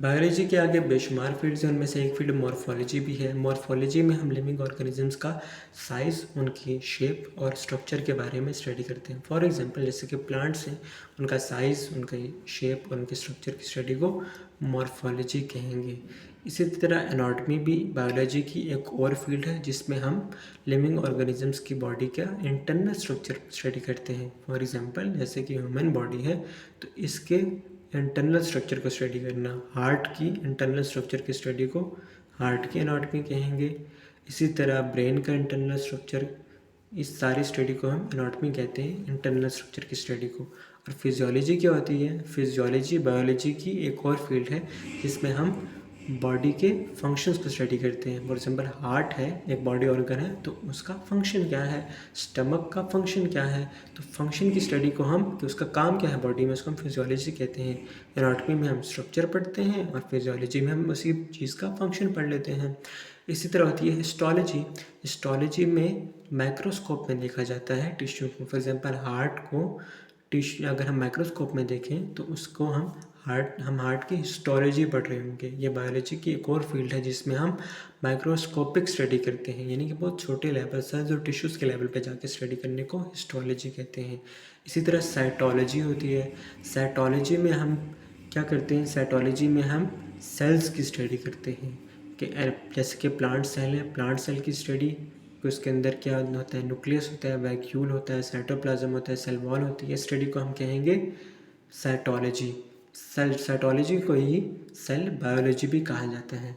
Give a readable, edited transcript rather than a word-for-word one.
Biology के आगे बेशुमार फील्ड्स हैं, उनमें से एक फील्ड मॉर्फोलॉजी भी है। मॉर्फोलॉजी में हम लिविंग ऑर्गेनिजम्स का साइज़, उनकी शेप और स्ट्रक्चर के बारे में स्टडी करते हैं। फॉर एग्जांपल जैसे कि प्लांट्स हैं, उनका साइज़, उनकी शेप और उनके स्ट्रक्चर की स्टडी को मॉर्फोलॉजी कहेंगे। इसी तरह एनाटॉमी भी बायोलॉजी की एक और फील्ड है जिसमें हम लिविंग ऑर्गेनिजम्स की बॉडी का इंटरनल स्ट्रक्चर स्टडी करते हैं। फॉर एग्जांपल जैसे कि ह्यूमन बॉडी है तो इसके इंटरनल स्ट्रक्चर को स्टडी करना, हार्ट की इंटरनल स्ट्रक्चर की स्टडी को हार्ट की एनाटॉमी कहेंगे। इसी तरह ब्रेन का इंटरनल स्ट्रक्चर, इस सारी स्टडी को हम एनाटॉमी कहते हैं, इंटरनल स्ट्रक्चर की स्टडी को। और फिजियोलॉजी क्या होती है? फिजियोलॉजी बायोलॉजी की एक और फील्ड है जिसमें हम बॉडी के फंक्शंस को स्टडी करते हैं। फॉर एग्जांपल हार्ट है, एक बॉडी ऑर्गन है, तो उसका फंक्शन क्या है, स्टमक का फंक्शन क्या है, तो फंक्शन की स्टडी को हम, कि उसका काम क्या है बॉडी में, उसको हम फिजियोलॉजी कहते हैं। एनाटॉमी में हम स्ट्रक्चर पढ़ते हैं और फिजियोलॉजी में हम उसी चीज़ का फंक्शन पढ़ लेते हैं। इसी तरह होती है हिस्टोलॉजी। हिस्टोलॉजी में माइक्रोस्कोप में देखा जाता है टिश्यू को। फॉर एग्जांपल हार्ट को टिश्यू अगर हम माइक्रोस्कोप में देखें तो उसको हम हार्ट की हिस्टोलॉजी पढ़ रहे होंगे। ये बायोलॉजी की एक और फील्ड है जिसमें हम माइक्रोस्कोपिक स्टडी करते हैं, यानी कि बहुत छोटे लेवल से जो टिश्यूज़ के लेवल पे जाके स्टडी करने को हिस्टोलॉजी कहते हैं। इसी तरह साइटोलॉजी होती है। साइटोलॉजी में हम क्या करते हैं? साइटोलॉजी में हम सेल्स की स्टडी करते हैं कि जैसे कि प्लांट सेल है, प्लांट सेल की स्टडी कि उसके अंदर क्या होता है, न्यूक्लियस होता है, वैक्यूल होता है, साइटोप्लाज्म होता है, सेल वॉल होती है। स्टडी को हम कहेंगे साइटोलॉजी। साइटोलॉजी को ही सेल बायोलॉजी भी कहा जाता है।